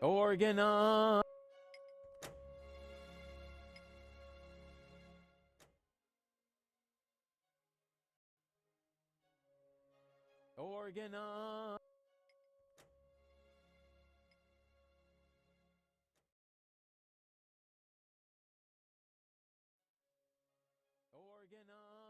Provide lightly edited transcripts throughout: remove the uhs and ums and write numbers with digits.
Organize. Organize. Organize.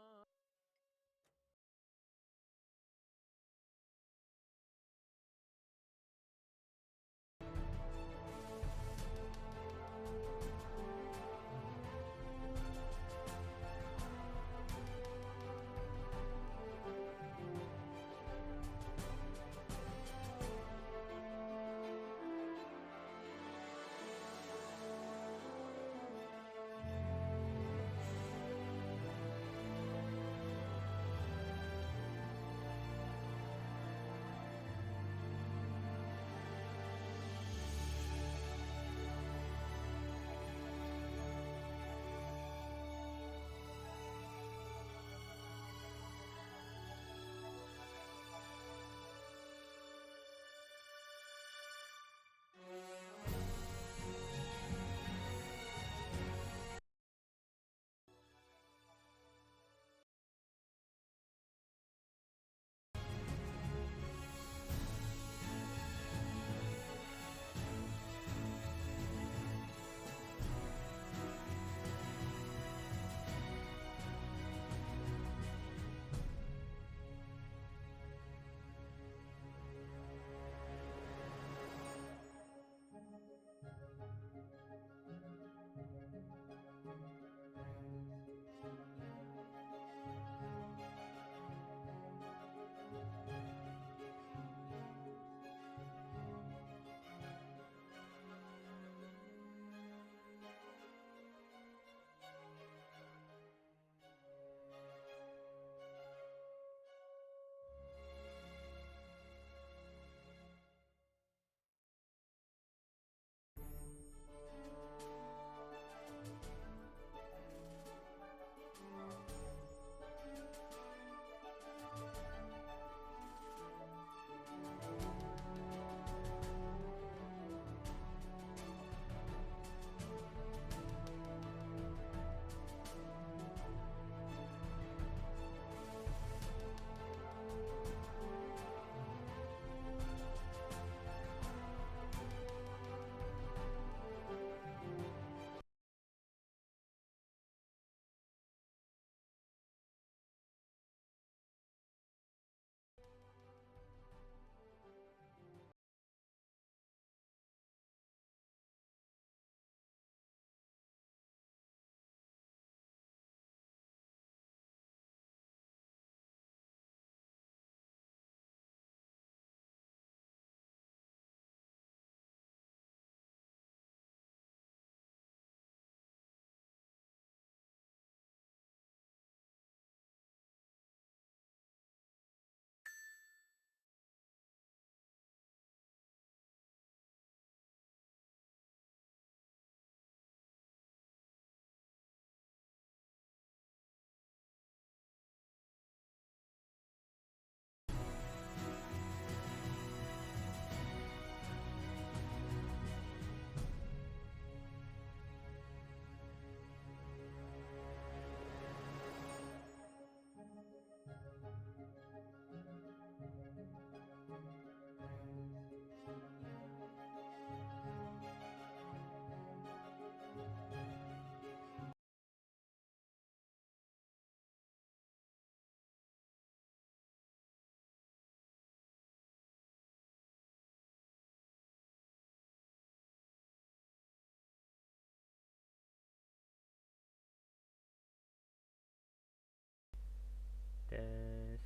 Test.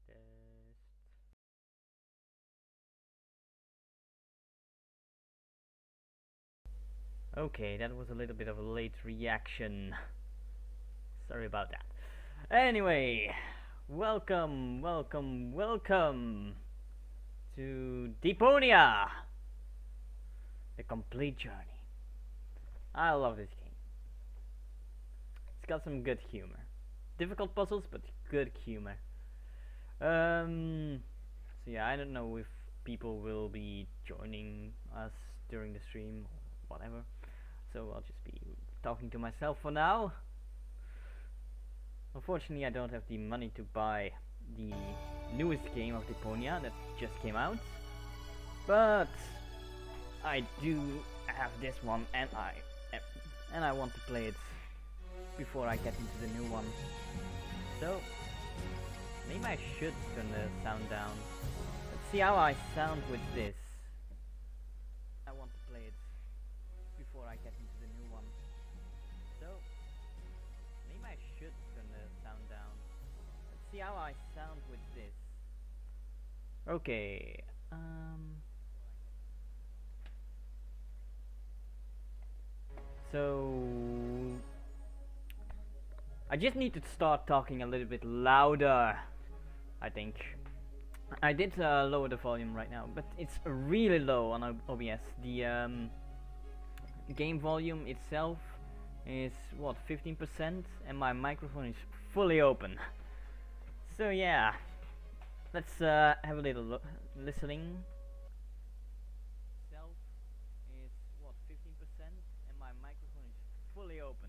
Test. Okay, that was a little bit of a late reaction. Sorry about that. Anyway, welcome, welcome, welcome to Deponia, the complete journey. I love this game. got some good humor. Difficult puzzles, but good humor. So yeah, I don't know if people will be joining us during the stream or whatever. So I'll just be talking to myself for now. Unfortunately, I don't have the money to buy the newest game of Deponia that just came out, but I do have this one, and I want to play it before I get into the new one. So maybe I should turn the sound down. Let's see how I sound with this. I want to play it before I get into the new one. So maybe I should turn the sound down. Let's see how I sound with this. Okay. So I just need to start talking a little bit louder, I think. I did lower the volume right now, but it's really low on OBS. The game volume itself is what, 15%, and my microphone is fully open. So yeah, let's have a little listening. Itself is what, 15%, and my microphone is fully open.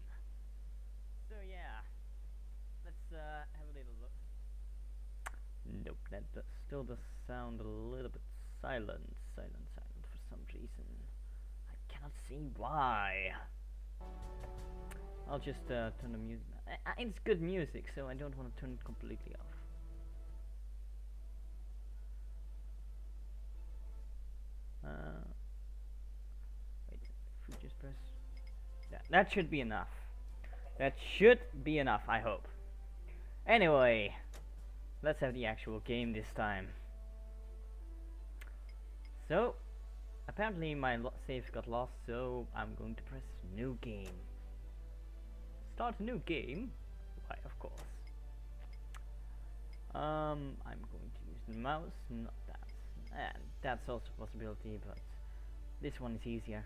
So yeah, let's have a little look. Nope, that still does sound a little bit silent for some reason. I cannot see why. I'll just turn the music. It's good music, so I don't want to turn it completely off. Wait, if we just press that should be enough. That should be enough, I hope. Anyway, let's have the actual game this time. So, apparently my save got lost, so I'm going to press new game. Start a new game? Why, of course. I'm going to use the mouse, not that. And that's also a possibility, but this one is easier.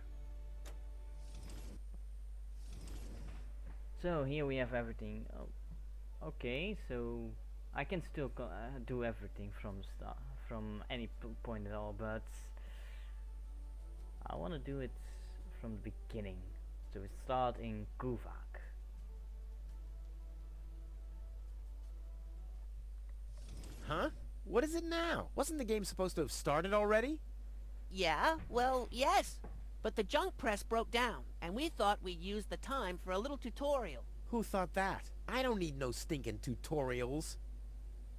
So here we have everything. Oh, okay, so I can still do everything from any point at all, but I want to do it from the beginning. So we start in Guvak. Huh? What is it now? Wasn't the game supposed to have started already? Yeah, well, yes. But the junk press broke down, and we thought we'd use the time for a little tutorial. Who thought that? I don't need no stinking tutorials.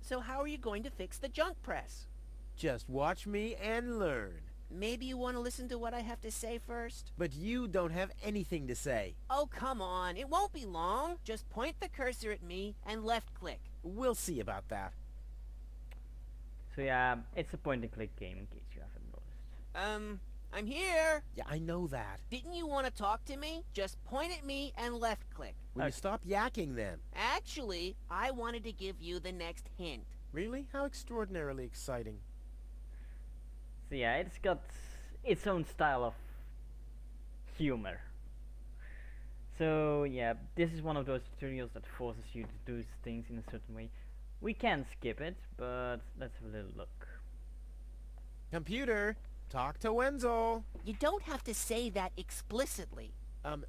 So how are you going to fix the junk press? Just watch me and learn. Maybe you want to listen to what I have to say first? But you don't have anything to say. Oh, come on. It won't be long. Just point the cursor at me and left-click. We'll see about that. So yeah, it's a point-and-click game in case you haven't noticed. I'm here. Yeah, I know that. Didn't you want to talk to me? Just point at me and left-click. Will you stop yakking then? Actually, I wanted to give you the next hint. Really? How extraordinarily exciting. So yeah, it's got its own style of humor. So yeah, this is one of those tutorials that forces you to do things in a certain way. We can skip it, but let's have a little look. Computer, talk to Wenzel. You don't have to say that explicitly.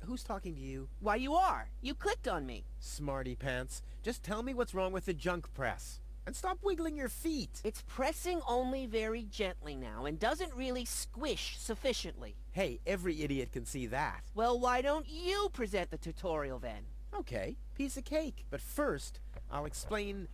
Who's talking to you? Why, you are. You clicked on me. Smarty pants. Just tell me what's wrong with the junk press. And stop wiggling your feet. It's pressing only very gently now and doesn't really squish sufficiently. Hey, every idiot can see that. Well, why don't you present the tutorial then? Okay, piece of cake. But first, I'll explain,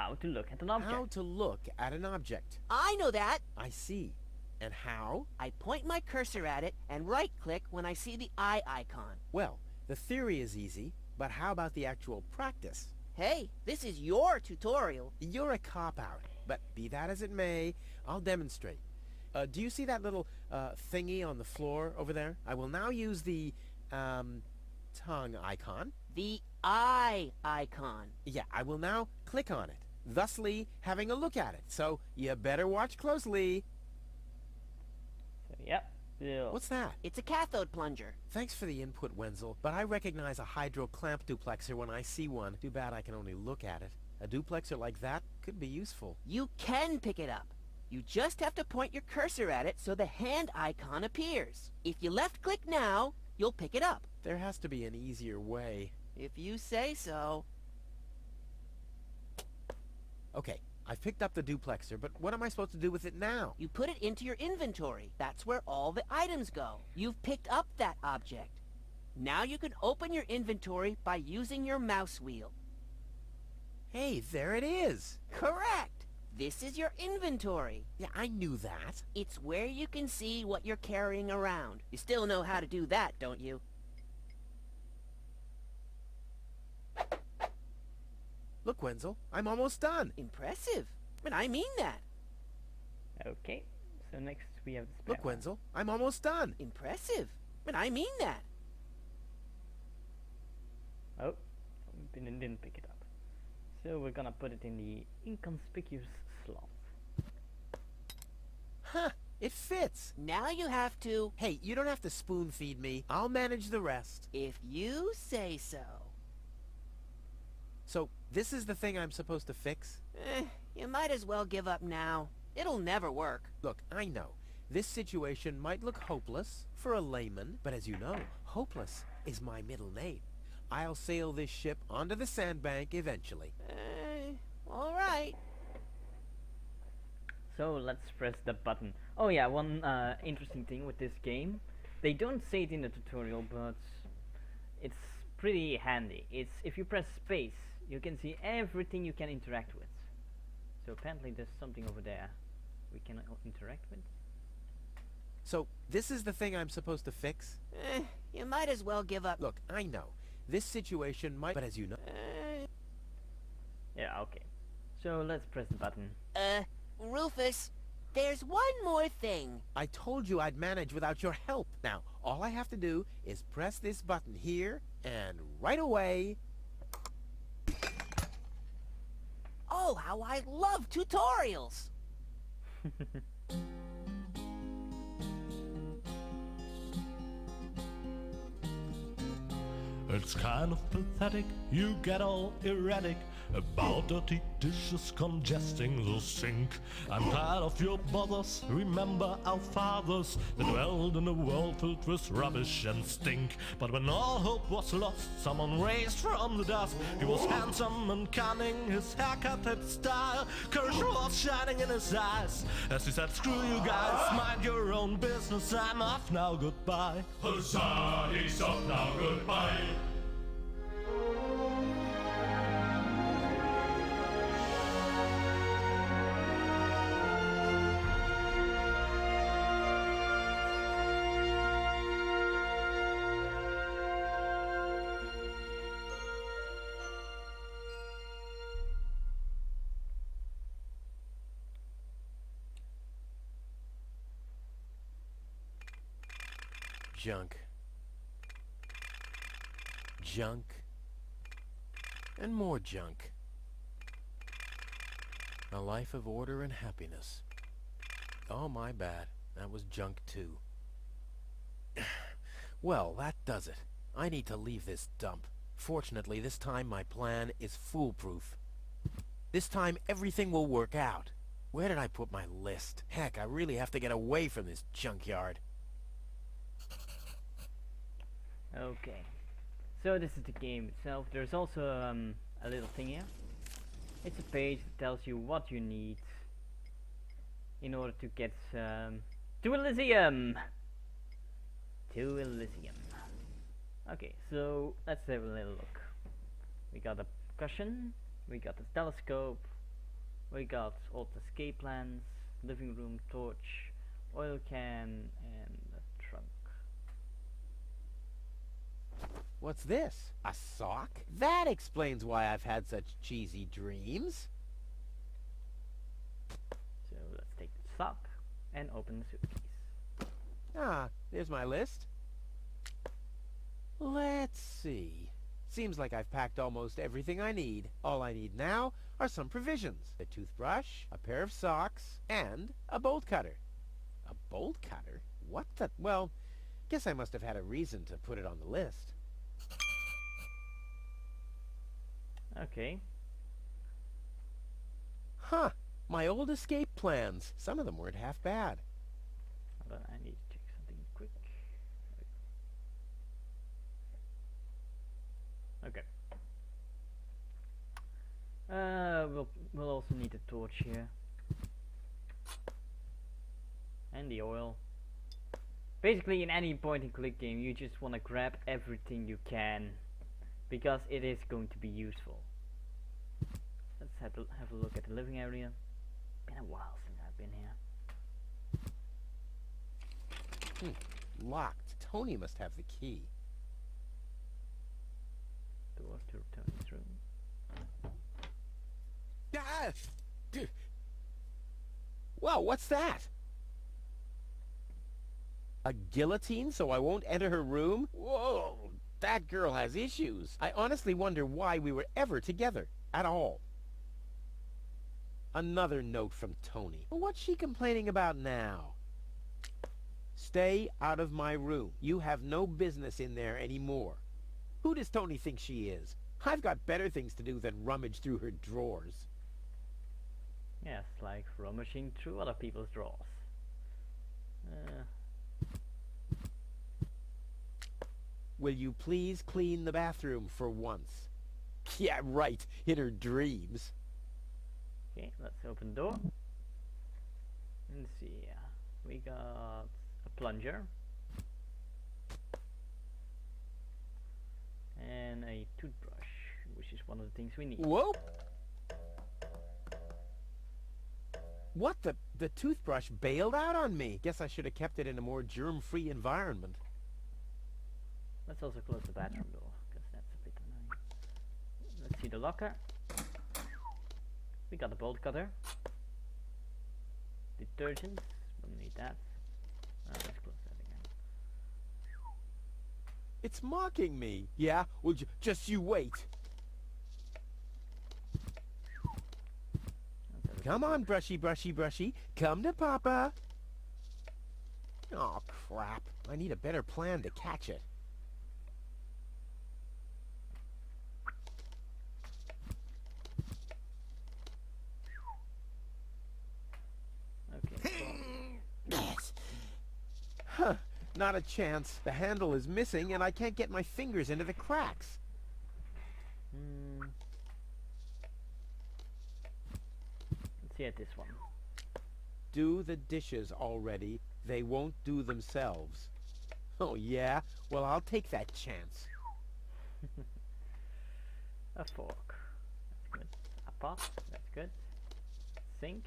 How to look at an object. how to look at an object. I know that. I see. And how? I point my cursor at it and right-click when I see the eye icon. Well, the theory is easy, but how about the actual practice? Hey, this is your tutorial. You're a cop-out, but be that as it may, I'll demonstrate. Do you see that little thingy on the floor over there? I will now use the tongue icon. The eye icon. Yeah, I will now click on it, thusly having a look at it. So you better watch closely. So yep, Still. What's that? It's a cathode plunger. Thanks for the input, Wenzel, but I recognize a hydro clamp duplexer when I see one. Too bad I can only look at it. A duplexer like that could be useful. You can pick it up. You just have to point your cursor at it so the hand icon appears. If you left-click now, you'll pick it up. There has to be an easier way. If you say so. Okay, I've picked up the duplexer, but what am I supposed to do with it now? You put it into your inventory. That's where all the items go. You've picked up that object. Now you can open your inventory by using your mouse wheel. Hey, there it is! Correct! This is your inventory. Yeah, I knew that. It's where you can see what you're carrying around. You still know how to do that, don't you? Look, Wenzel, I'm almost done. Impressive. But I mean that. Okay. So next we have the spare Look, one. Wenzel, I'm almost done. Impressive. But I mean that. Oh, didn't pick it up. So we're gonna put it in the inconspicuous slot. Huh, it fits. Now you have to, Hey, you don't have to spoon feed me. I'll manage the rest. if you say so. So, this is the thing I'm supposed to fix? You might as well give up now. It'll never work. Look, I know. This situation might look hopeless for a layman, but as you know, hopeless is my middle name. I'll sail this ship onto the sandbank eventually. All right. So let's press the button. Oh yeah, one interesting thing with this game, they don't say it in the tutorial, but it's pretty handy. It's if you press space, you can see everything you can interact with. So apparently there's something over there we can interact with. So, this is the thing I'm supposed to fix? You might as well give up. Look, I know. This situation might, but as you know... Yeah, okay. So let's press the button. Rufus, there's one more thing. I told you I'd manage without your help. Now, all I have to do is press this button here, and right away... Oh, how I love tutorials! It's kind of pathetic, you get all erratic about dirty dishes congesting the sink. I'm tired of your bothers, remember our fathers that dwelled in a world filled with rubbish and stink. But when all hope was lost, someone raised from the dust. He was handsome and cunning, his haircut had style, courage was shining in his eyes as he said, screw you guys, mind your own business, I'm off now, goodbye. Huzzah, he's off now, goodbye. Junk. Junk. And more junk. A life of order and happiness. Oh, my bad. That was junk too. Well, that does it. I need to leave this dump. Fortunately, this time my plan is foolproof. This time everything will work out. Where did I put my list? Heck, I really have to get away from this junkyard. Okay. So this is the game itself. There's also a little thing here. It's a page that tells you what you need in order to get to Elysium. To Elysium. Okay, so let's have a little look. We got a cushion, we got a telescope, we got all the escape plans, living room torch, oil can, and a trunk. What's this? A sock? That explains why I've had such cheesy dreams. So let's take the sock and open the suitcase. Ah, there's my list. Let's see. Seems like I've packed almost everything I need. All I need now are some provisions. A toothbrush, a pair of socks, and a bolt cutter. A bolt cutter? What the? Well, guess I must have had a reason to put it on the list. Okay. Huh. My old escape plans. Some of them weren't half bad. Hold on, I need to check something quick. Okay. We'll also need a torch here. And the oil. Basically, in any point and click game, you just want to grab everything you can, because it is going to be useful. Let's have a look at the living area. Been a while since I've been here. Locked. Tony must have the key. Door to Tony's room. Ah! Whoa, what's that? A guillotine so I won't enter her room? Whoa, that girl has issues. I honestly wonder why we were ever together at all. Another note from Tony. What's she complaining about now? Stay out of my room. You have no business in there anymore. Who does Tony think she is? I've got better things to do than rummage through her drawers. Yes, like rummaging through other people's drawers. Will you please clean the bathroom for once? Yeah, right, in her dreams. Okay, let's open the door. Let's see, we got a plunger. And a toothbrush, which is one of the things we need. Whoa! What the? The toothbrush bailed out on me. Guess I should have kept it in a more germ-free environment. Let's also close the bathroom door, because that's a bit annoying. Let's see the locker. We got the bolt cutter. Detergent, we'll need that. Let's close that again. It's mocking me. Yeah? Well, just you wait. Come on, brushy, brushy, brushy. Come to Papa. Oh, crap. I need a better plan to catch it. Okay. Huh. Not a chance. The handle is missing and I can't get my fingers into the cracks. Let's see at this one. Do the dishes already. They won't do themselves. Oh, yeah? Well, I'll take that chance. A fork. That's good. A pot. That's good. Sink.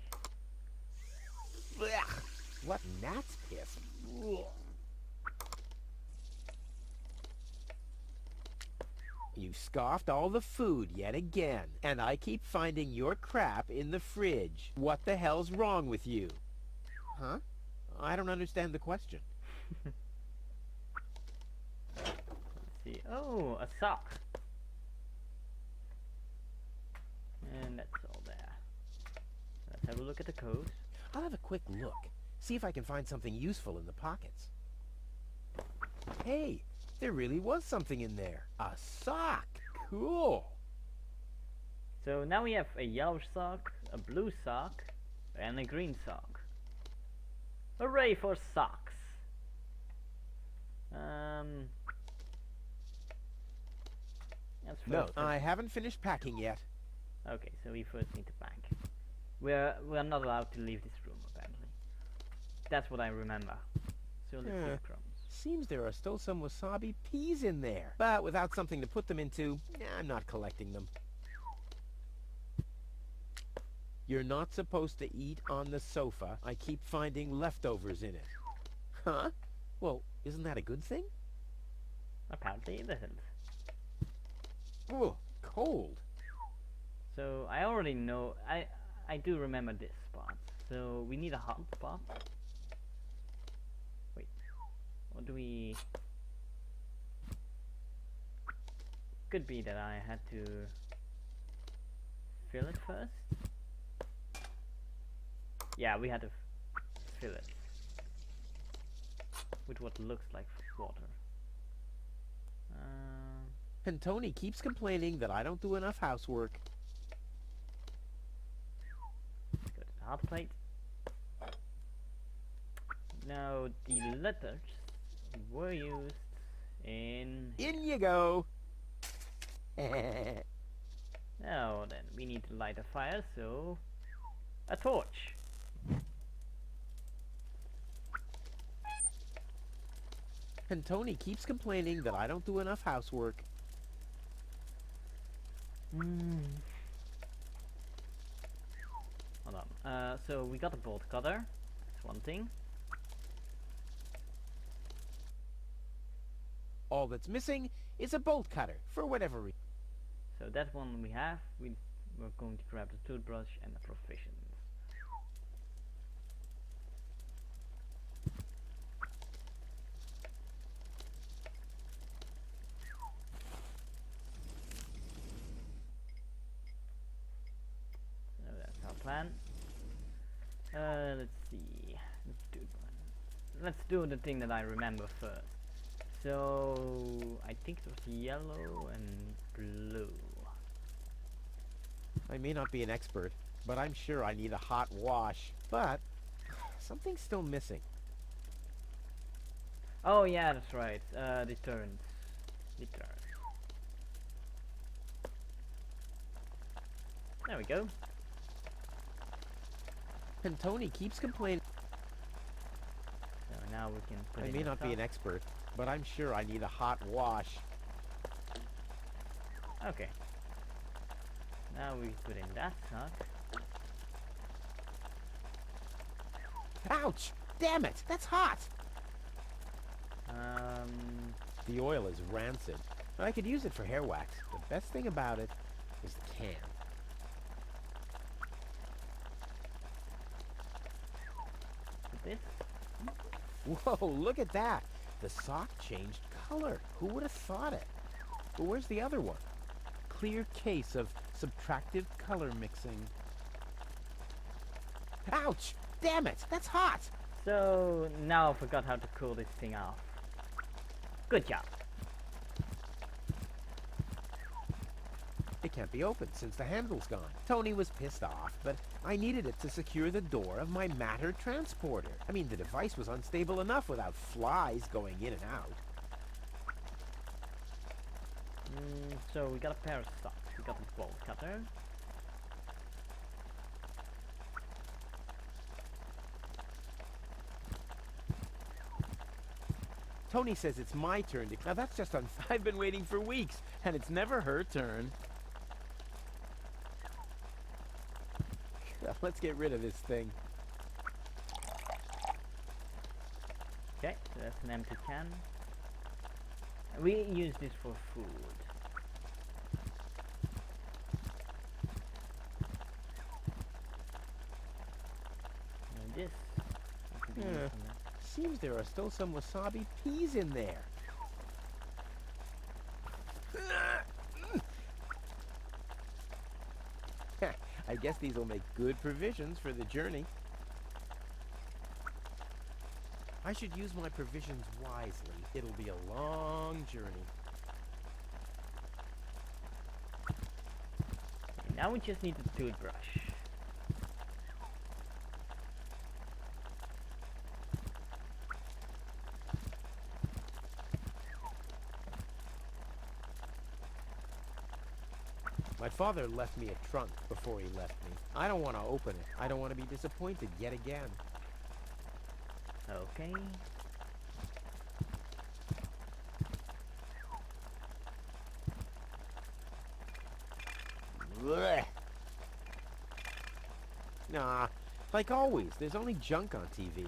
Blech. What gnat's piss. Ugh. You scoffed all the food yet again, and I keep finding your crap in the fridge. What the hell's wrong with you? Huh? I don't understand the question. Let's see. Oh, a sock. And that's all there. Let's have a look at the code. I'll have a quick look. See if I can find something useful in the pockets. Hey, there really was something in there. A sock. Cool. So now we have a yellow sock, a blue sock, and a green sock. Hooray for socks! That's No, first. I haven't finished packing yet. Okay, so we first need to pack. We're not allowed to leave this room apparently. That's what I remember. So let's Yeah. see crumbs. Seems there are still some wasabi peas in there. But without something to put them into, I'm not collecting them. You're not supposed to eat on the sofa. I keep finding leftovers in it. Huh? Well, isn't that a good thing? Apparently it isn't. Oh, cold. So I already know. I do remember this spot. So we need a hot pot. Wait. What do we? Could be that I had to fill it first. Yeah, we had to fill it. with what looks like water. And Tony keeps complaining that I don't do enough housework. Let's go to the hot plate. Now the letters were used in... In you go! Now then, we need to light a fire, so... a torch! And Tony keeps complaining that I don't do enough housework. Hold on. So we got a bolt cutter. That's one thing. All that's missing is a bolt cutter, for whatever reason. So that one we have. We're going to grab the toothbrush and the provisions. So that's our plan. Let's see. Let's do the thing that I remember first. So I think it was yellow and blue. I may not be an expert, but I'm sure I need a hot wash. But something's still missing. Oh yeah, that's right. Deterrent. Deterrent. There we go. And Tony keeps complaining. So now we can put I in may the not be an top. expert, but I'm sure I need a hot wash. Okay. Now we put in that sock. Ouch! Damn it! That's hot! The oil is rancid. I could use it for hair wax. The best thing about it is the can. Put this. Whoa, look at that! The sock changed color. Who would have thought it? But where's the other one? Clear case of subtractive color mixing. Ouch! Damn it! That's hot! So now I forgot how to cool this thing off. Good job. It can't be opened since the handle's gone. Tony was pissed off, but I needed it to secure the door of my matter transporter. I mean, the device was unstable enough without flies going in and out. So we got a pair of socks. We got a bolt cutter. Tony says it's my turn to... Now that's just I've been waiting for weeks, and it's never her turn. Let's get rid of this thing. Okay, so that's an empty can. We use this for food. And this we can be Yeah. using that. Seems there are still some wasabi peas in there. I guess these will make good provisions for the journey. I should use my provisions wisely. It'll be a long journey. Okay, now we just need the toothbrush. My father left me a trunk before he left me. I don't want to open it. I don't want to be disappointed yet again. Okay. Blech. Nah, like always, there's only junk on TV.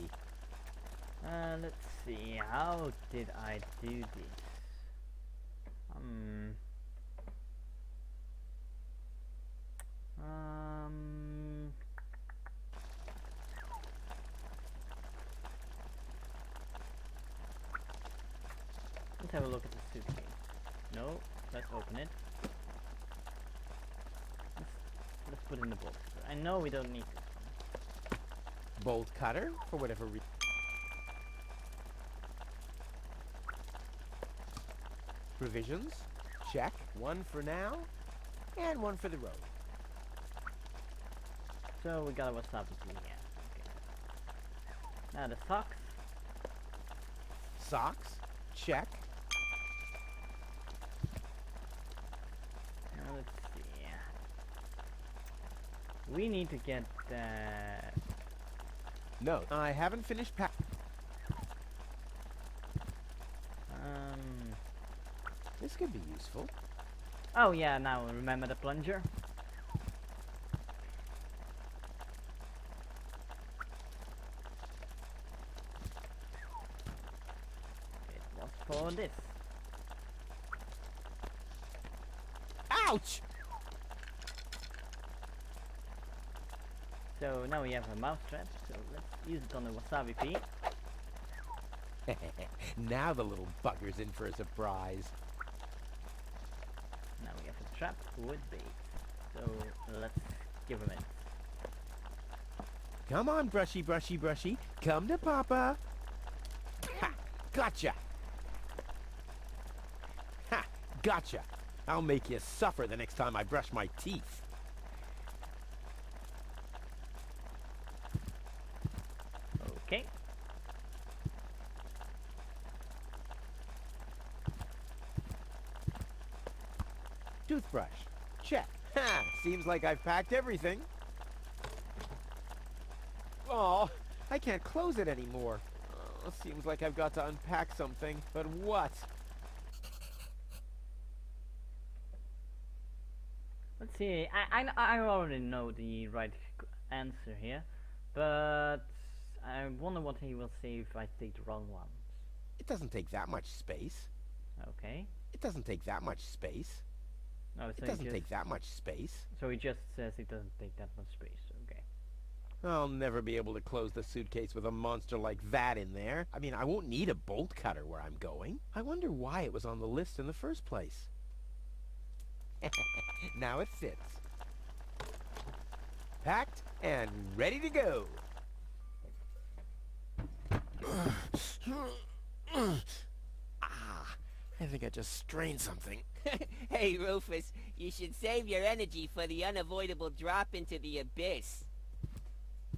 Let's see. How did I do this? Let's have a look at the suitcase. No, let's open it. Let's put in the box. I know we don't need this one. Bolt cutter, for whatever reason. Provisions? Check. One for now, and one for the road. So we got a wasabi tea, yeah. Okay. Now the socks. Socks? Check. Now let's see. We need to get No, I haven't finished This could be useful. oh yeah, now remember the plunger? It was for this. Ouch! So now we have a mouse trap, so let's use it on the wasabi pea. Now the little bugger's in for a surprise. Now we have a trap with bait. So let's give him it. Come on, Brushy, Brushy, Brushy. Come to Papa. Ha! Gotcha! Ha! Gotcha! I'll make you suffer the next time I brush my teeth. Okay. Toothbrush. Check. Ha! Seems like I've packed everything. Oh, I can't close it anymore. Oh, seems like I've got to unpack something. But what? Let's see. I already know the right answer here, but I wonder what he will say if I take the wrong ones. It doesn't take that much space. Okay. It doesn't take that much space. Oh, It so doesn't take that much space. So he just says it doesn't take that much space. Okay. I'll never be able to close the suitcase with a monster like that in there. I mean, I won't need a bolt cutter where I'm going. I wonder why it was on the list in the first place. Now it fits. Packed and ready to go. I think I just strained something. Hey, Rufus, you should save your energy for the unavoidable drop into the abyss.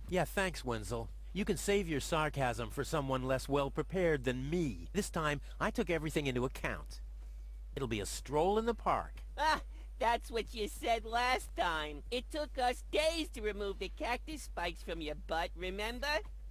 Yeah, thanks, Wenzel. You can save your sarcasm for someone less well-prepared than me. This time, I took everything into account. It'll be a stroll in the park. Ah, that's what you said last time. It took us days to remove the cactus spikes from your butt, remember?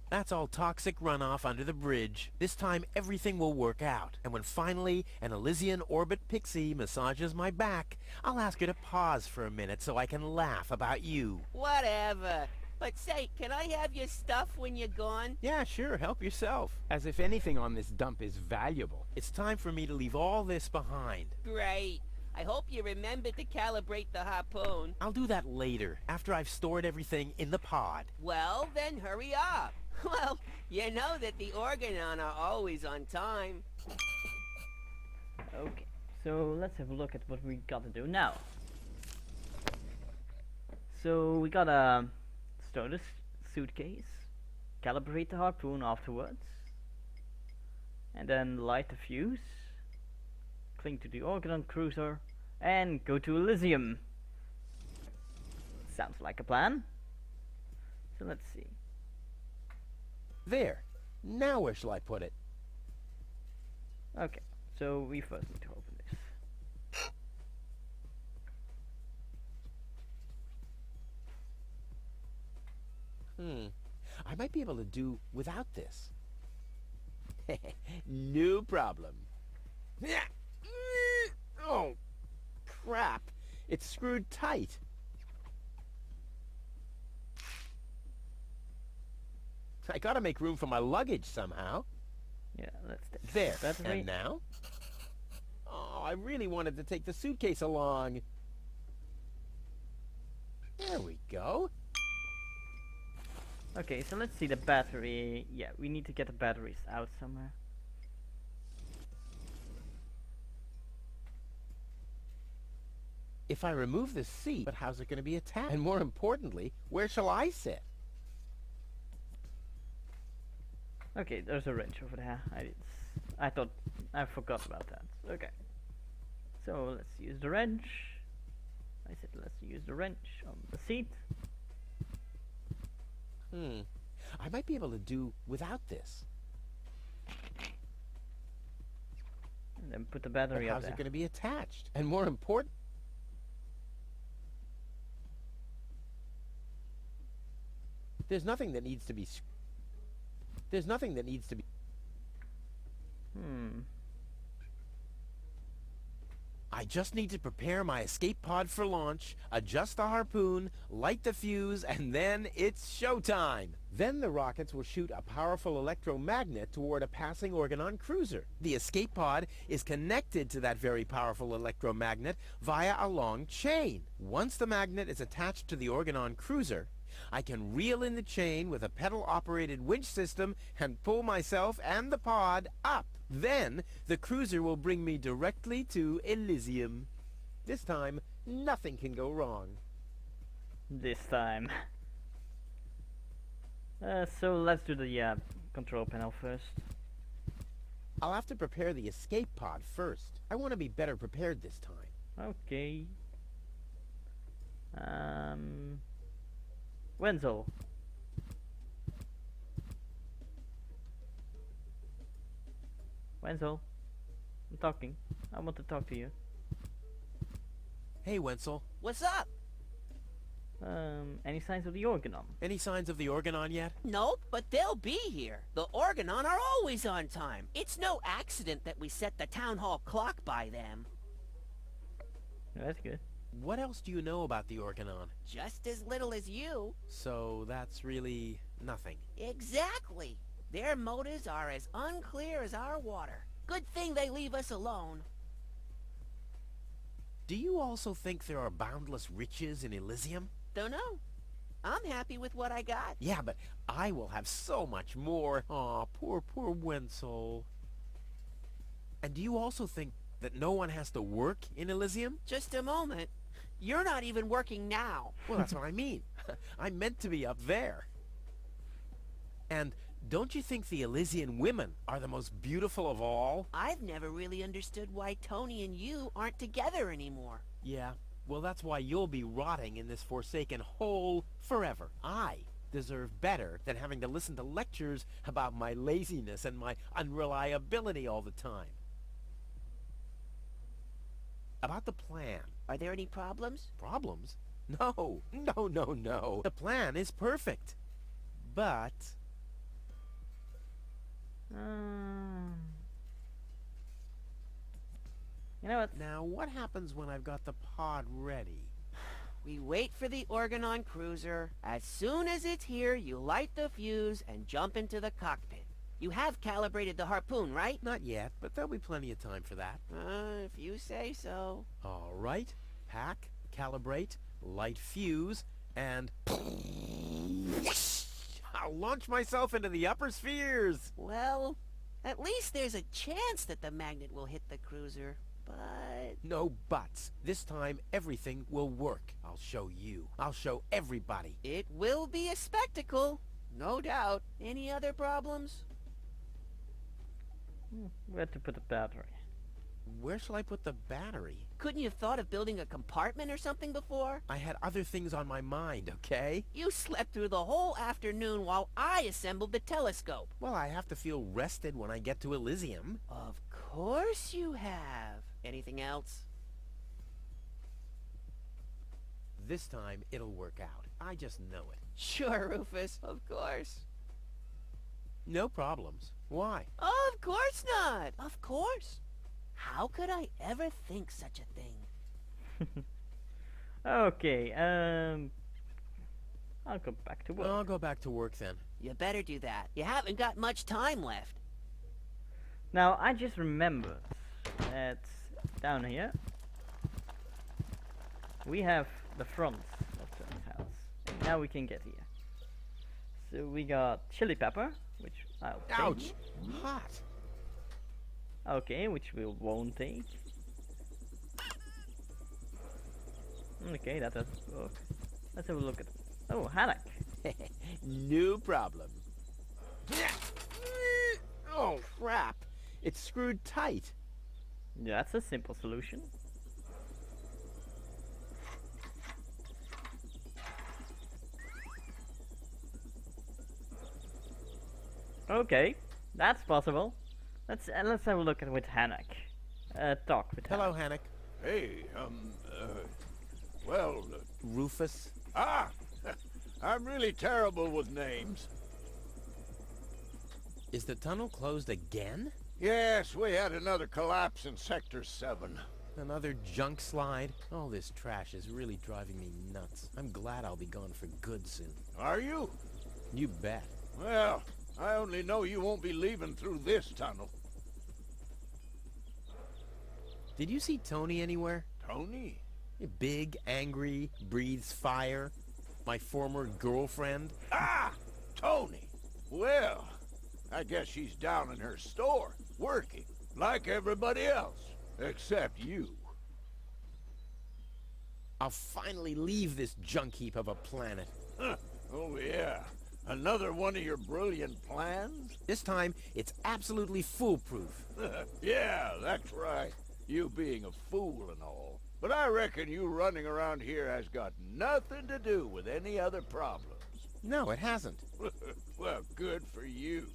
That's all toxic runoff under the bridge. This time, everything will work out. And when finally an Elysian orbit pixie massages my back, I'll ask her to pause for a minute so I can laugh about you. Whatever. But say, can I have your stuff when you're gone? Yeah, sure, help yourself. As if anything on this dump is valuable. It's time for me to leave all this behind. Great. I hope you remember to calibrate the harpoon. I'll do that later, after I've stored everything in the pod. Well, then hurry up. Well, you know that the Organon are always on time. Okay. So let's have a look at what we got to do now. So we gotta store the suitcase, calibrate the harpoon afterwards, and then light the fuse, cling to the Organon cruiser, and go to Elysium. Sounds like a plan. So let's see. There. Now where shall I put it? Okay, so we first need to open this. I might be able to do without this. No problem. Oh, crap. It's screwed tight. I gotta make room for my luggage somehow. Yeah, let's take There. the battery. And now? Oh, I really wanted to take the suitcase along. There we go. Okay, so let's see the battery. Yeah, we need to get the batteries out somewhere. If I remove the seat, but how's it going to be attached? And more importantly, where shall I sit? Okay, there's a wrench over there. I thought I forgot about that. Okay. So let's use the wrench. I said let's use the wrench on the seat. I might be able to do without this. And then put the But battery up how's there. it going to be attached? And more important, there's nothing that needs to be. There's nothing that needs to be. I just need to prepare my escape pod for launch, adjust the harpoon, light the fuse, and then it's showtime. Then the rockets will shoot a powerful electromagnet toward a passing Organon cruiser. The escape pod is connected to that very powerful electromagnet via a long chain. Once the magnet is attached to the Organon cruiser, I can reel in the chain with a pedal-operated winch system and pull myself and the pod up. Then, the cruiser will bring me directly to Elysium. This time, nothing can go wrong. This time. So let's do the control panel first. I'll have to prepare the escape pod first. I want to be better prepared this time. Okay. Wenzel. Wenzel. I'm talking. I want to talk to you. Hey, Wenzel. What's up? Any signs of the Organon? Any signs of the Organon yet? Nope, but they'll be here. The Organon are always on time. It's no accident that we set the town hall clock by them. That's good. What else do you know about the Organon? Just as little as you. So that's really nothing. Exactly. Their motives are as unclear as our water. Good thing they leave us alone. Do you also think there are boundless riches in Elysium? Don't know. I'm happy with what I got. Yeah, but I will have so much more. Aw, poor Wenzel. And do you also think that no one has to work in Elysium? Just a moment. You're not even working now. Well, that's what I mean. I'm meant to be up there. And don't you think the Elysian women are the most beautiful of all? I've never really understood why Tony and you aren't together anymore. Yeah, well, that's why you'll be rotting in this forsaken hole forever. I deserve better than having to listen to lectures about my laziness and my unreliability all the time. About the plan. Are there any problems? Problems? No. The plan is perfect. But you know what? now what happens when I've got the pod ready? We wait for the Organon cruiser. As soon as it's here, you light the fuse and jump into the cockpit. You have calibrated the harpoon, right? Not yet, but there'll be plenty of time for that. If you say so. All right. Pack, calibrate, light fuse, and I'll launch myself into the upper spheres. Well, at least there's a chance that the magnet will hit the cruiser. But No buts. This time, everything will work. I'll show you. I'll show everybody. it will be a spectacle. No doubt. Any other problems? Where to put the battery? Where shall I put the battery? Couldn't you have thought of building a compartment or something before? I had other things on my mind, okay? You slept through the whole afternoon while I assembled the telescope. Well, I have to feel rested when I get to Elysium. Of course you have. Anything else? This time, it'll work out. I just know it. Sure, Rufus. Of course. No problems. Why? Of course not. Of course. How could I ever think such a thing? Okay, I'll go back to work. I'll go back to work then. You better do that. You haven't got much time left. Now, I just remembered that down here we have the front of the house. And now we can get here. So we got chili pepper, which I'll take. Ouch! Hot! Okay, which we won't take. Okay, that doesn't work. Let's have a look at. Oh, haddock. No problem. Oh, crap. It's screwed tight. Yeah, that's a simple solution. Okay, that's possible. Let's have a look at with Hanak. Talk with Hello, Hanak. Hannock. Hey, well, Rufus. ah, I'm really terrible with names. Is the tunnel closed again? Yes, we had another collapse in Sector 7. Another junk slide? All this trash is really driving me nuts. I'm glad I'll be gone for good soon. Are you? You bet. Well, I only know you won't be leaving through this tunnel. Did you see Tony anywhere? Tony? Big, angry, breathes fire. My former girlfriend. Ah! Tony! Well, I guess she's down in her store, working, like everybody else. Except you. I'll finally leave this junk heap of a planet. Huh. Oh yeah. Another one of your brilliant plans? This time, it's absolutely foolproof. Yeah, that's right. You being a fool and all. But I reckon you running around here has got nothing to do with any other problems. No, it hasn't. Well, good for you.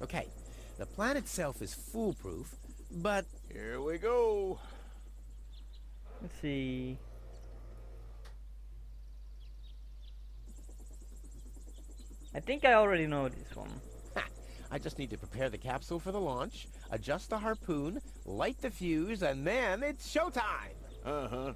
Okay, the plan itself is foolproof, but Here we go. Let's see. I think I already know this one. I just need to prepare the capsule for the launch, adjust the harpoon, light the fuse, and then it's showtime! Uh-huh.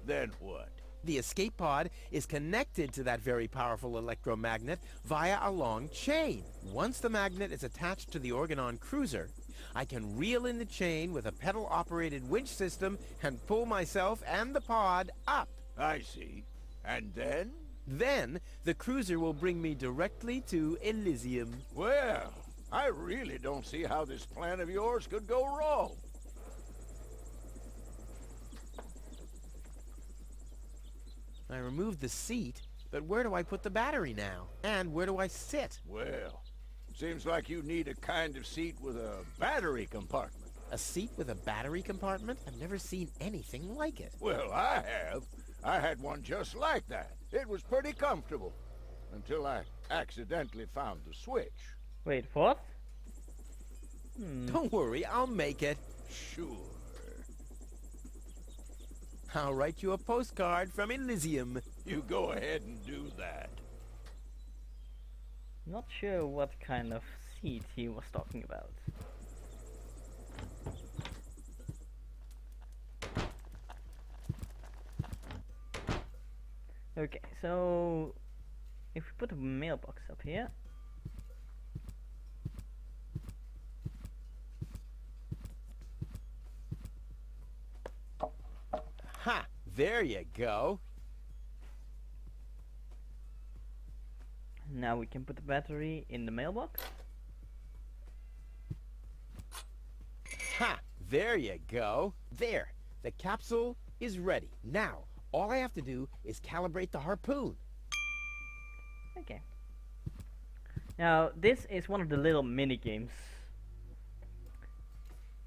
Then what? The escape pod is connected to that very powerful electromagnet via a long chain. Once the magnet is attached to the Organon cruiser, I can reel in the chain with a pedal-operated winch system and pull myself and the pod up. I see. And then? Then, the cruiser will bring me directly to Elysium. Well, I really don't see how this plan of yours could go wrong. I removed the seat, but where do I put the battery now? And where do I sit? Well, seems like you need a kind of seat with a battery compartment. A seat with a battery compartment? I've never seen anything like it. Well, I have. I had one just like that. It was pretty comfortable. Until I accidentally found the switch. Wait, what? Don't worry, I'll make it. Sure. I'll write you a postcard from Elysium. You go ahead and do that. Not sure what kind of seat he was talking about. Okay, so if we put a mailbox up here. Ha! There you go. Now we can put the battery in the mailbox. Ha! There you go. There. The capsule is ready. Now, all I have to do is calibrate the harpoon. Okay. Now this is one of the little mini games.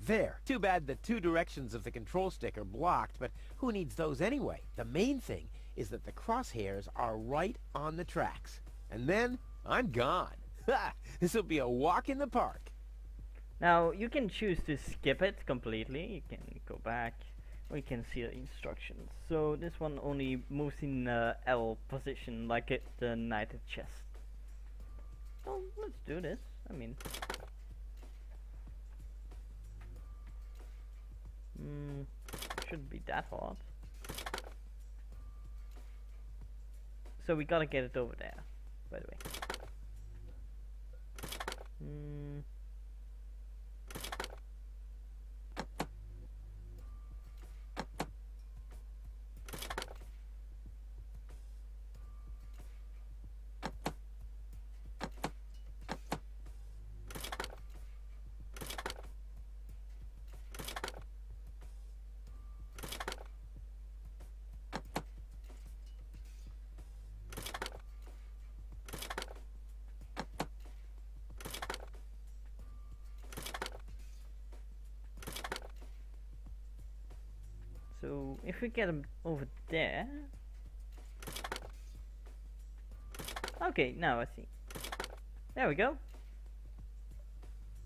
There. Too bad the two directions of the control stick are blocked, but who needs those anyway? The main thing is that the crosshairs are right on the tracks. And then, I'm gone. Ha! This'll be a walk in the park. Now you can choose to skip it completely. You can go back, or you can see the instructions. So this one only moves in L position, like the knighted chest. Well, let's do this. I mean, shouldn't be that hard. So we gotta get it over there, by the way. So if we get them over there. Okay, now I see. There we go.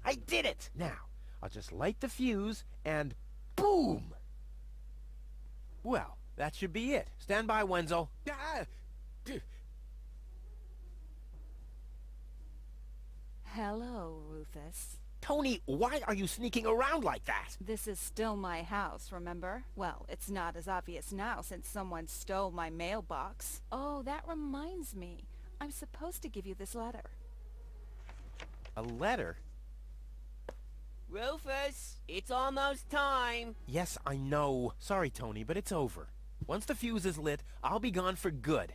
I did it! Now, I'll just light the fuse and boom! Well, that should be it. Stand by, Wenzel. Ah! Hello, Rufus. Tony, why are you sneaking around like that? This is still my house, remember? Well, it's not as obvious now since someone stole my mailbox. Oh, that reminds me. I'm supposed to give you this letter. A letter? Rufus, it's almost time. Yes, I know. Sorry, Tony, but it's over. Once the fuse is lit, I'll be gone for good.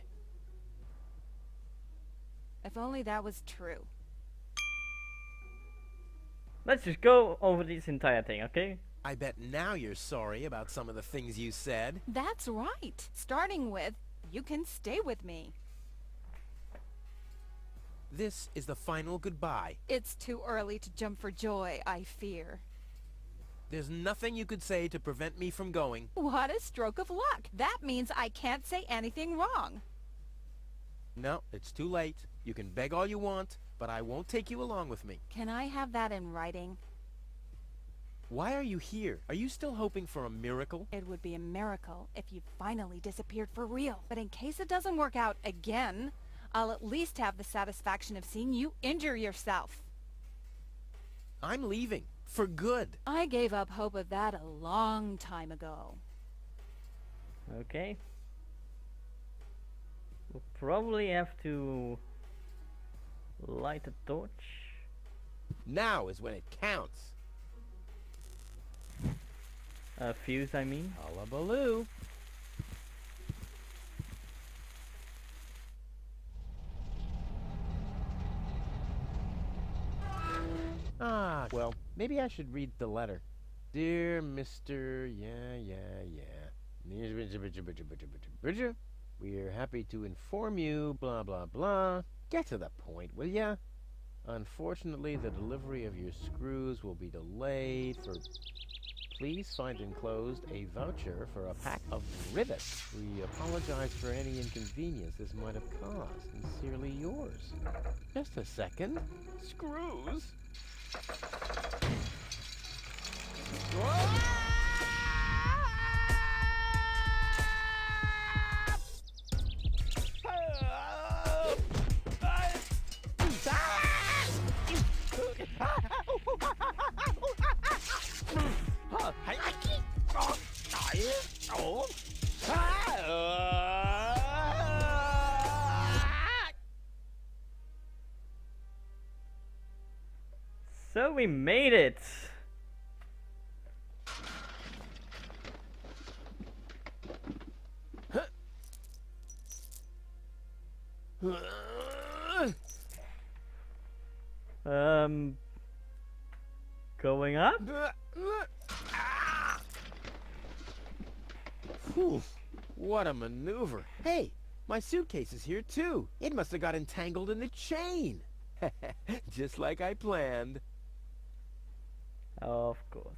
If only that was true. Let's just go over this entire thing, okay? I bet now you're sorry about some of the things you said. That's right. Starting with, you can stay with me. This is the final goodbye. It's too early to jump for joy, I fear. There's nothing you could say to prevent me from going. What a stroke of luck. That means I can't say anything wrong. No, it's too late. You can beg all you want, but I won't take you along with me. Can I have that in writing? Why are you here? Are you still hoping for a miracle? It would be a miracle if you finally disappeared for real. But in case it doesn't work out again, I'll at least have the satisfaction of seeing you injure yourself. I'm leaving. For good. I gave up hope of that a long time ago. Okay. We'll probably have to light a torch. Now is when it counts. A fuse, I mean. Hullabaloo. Ah, well, maybe I should read the letter. Dear Mr. Bridger, we are happy to inform you, blah, blah, blah. Get to the point, will ya? Unfortunately, the delivery of your screws will be delayed for... Please find enclosed a voucher for a pack of rivets. We apologize for any inconvenience this might have caused. Sincerely yours. Just a second. Screws? So we made it! Going up? Whew, what a maneuver. Hey, my suitcase is here too. It must have got entangled in the chain. Just like I planned. Of course.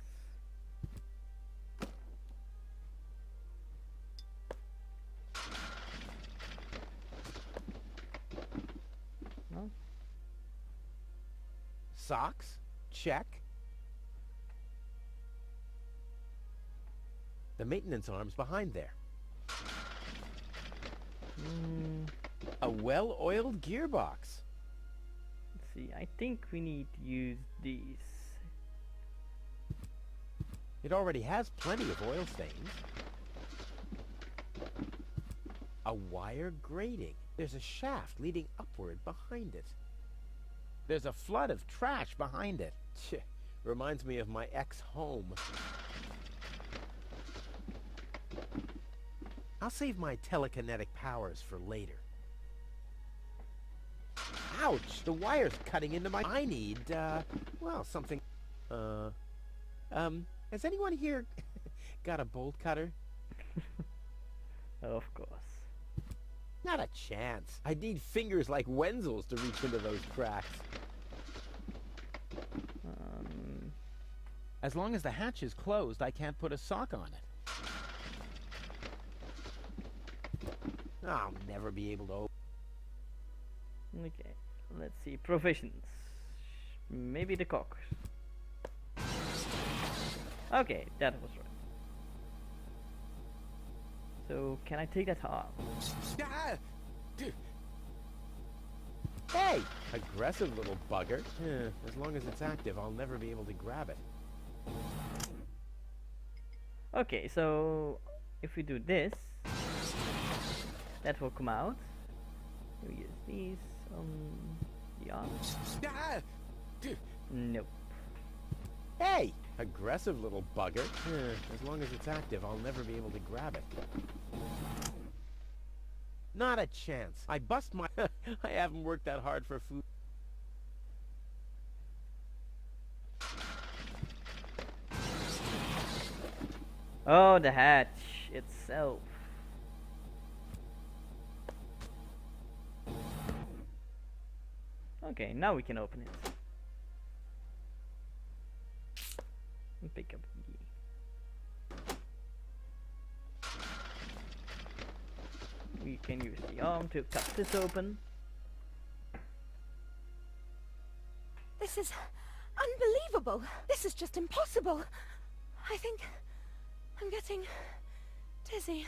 Well, Socks? Check. The maintenance arm's behind there. A well-oiled gearbox. let's see, I think we need to use these. It already has plenty of oil stains. A wire grating. There's a shaft leading upward behind it. There's a flood of trash behind it. Reminds me of my ex-home. I'll save my telekinetic powers for later. Ouch! The wire's cutting into my... I need, well, something... has anyone here got a bolt cutter? Of course. Not a chance. I'd need fingers like Wenzel's to reach into those cracks. As long as the hatch is closed, I can't put a sock on it. I'll never be able to open. Okay. let's see, provisions. Maybe the cock. Okay, that was right. So, can I take that off? Hey! Aggressive little bugger. As long as it's active, I'll never be able to grab it. Okay, so if we do this, that will come out. We use these on the arms. Nope. Hey! Aggressive little bugger. As long as it's active, I'll never be able to grab it. Not a chance. I bust my... I haven't worked that hard for food. Oh, the hatch itself. Okay, now we can open it. And pick up the key. We can use the arm to cut this open. This is unbelievable. This is just impossible. I think I'm getting dizzy.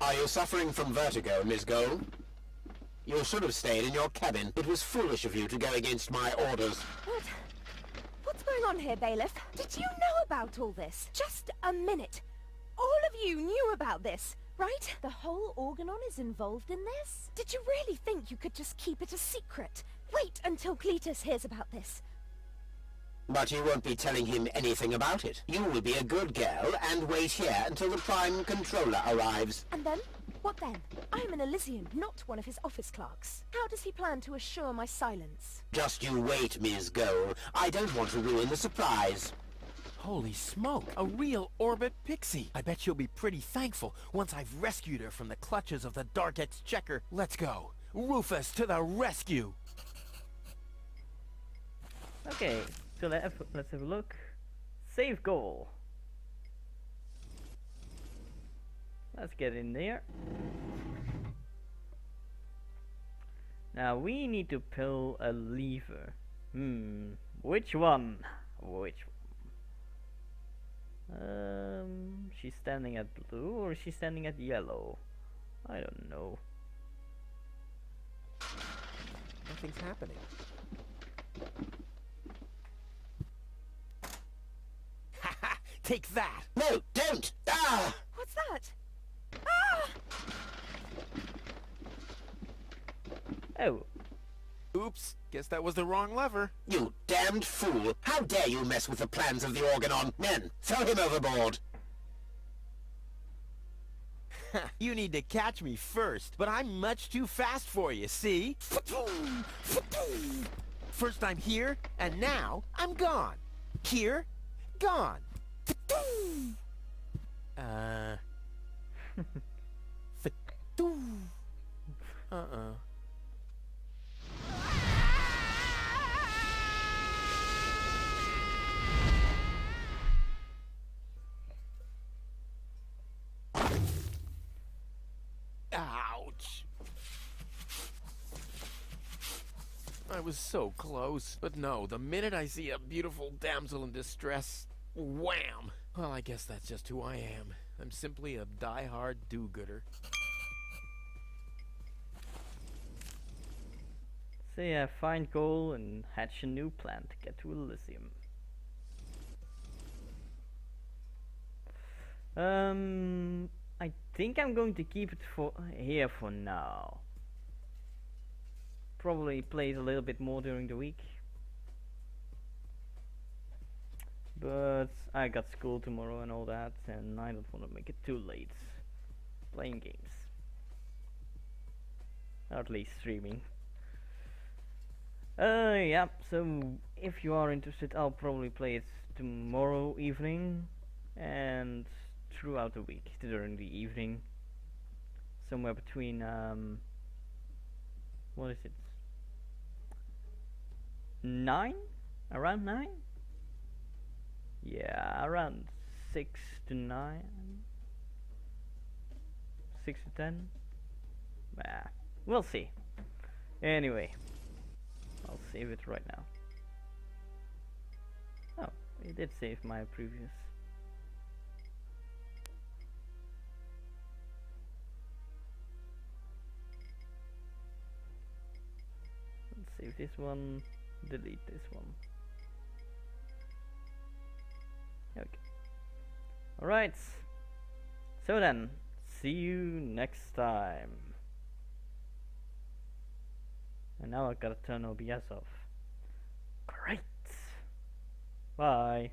Are you suffering from vertigo, Miss Gold? You should have stayed in your cabin. It was foolish of you to go against my orders. What's going on here, Bailiff? Did you know about all this? Just a minute. All of you knew about this, right? The whole Organon is involved in this? Did you really think you could just keep it a secret? Wait until Cletus hears about this. But you won't be telling him anything about it. You will be a good girl and wait here until the Prime Controller arrives. And then? What then? I am an Elysian, not one of his office clerks. How does he plan to assure my silence? Just you wait, Ms. Gold. I don't want to ruin the surprise. Holy smoke! A real orbit pixie! I bet she'll be pretty thankful once I've rescued her from the clutches of the Dark Exchequer. Let's go! Rufus to the rescue! Okay, so let's have a look. Save goal. Let's get in there. Now we need to pull a lever. Which one? Which one? She's standing at blue or is she standing at yellow? I don't know. Nothing's happening. Ha! Take that! No, don't! Ah! What's that? Ah! Oh. Oops, guess that was the wrong lever. You damned fool! How dare you mess with the plans of the Organon? Men, throw him overboard! You need to catch me first, but I'm much too fast for you, see? First I'm here, and now I'm gone. Here, gone. Ouch. I was so close. But no, the minute I see a beautiful damsel in distress, wham! Well, I guess that's just who I am. I'm simply a die-hard do-gooder. So yeah, find goal and hatch a new plan to get to Elysium. I think I'm going to keep it for here for now. Probably play it a little bit more during the week. But I got school tomorrow and all that, and I don't want to make it too late playing games. Or at least streaming. Yeah, so if you are interested, I'll probably play it tomorrow evening and throughout the week during the evening. Somewhere between, what is it? 9? Around 9? Yeah, around 6 to 9. 6 to 10. Bah, we'll see. Anyway, I'll save it right now. Oh, it did save my previous. Let's save this one, delete this one. Okay. Alright. So then, see you next time. And now I've got to turn OBS off. Great. Bye.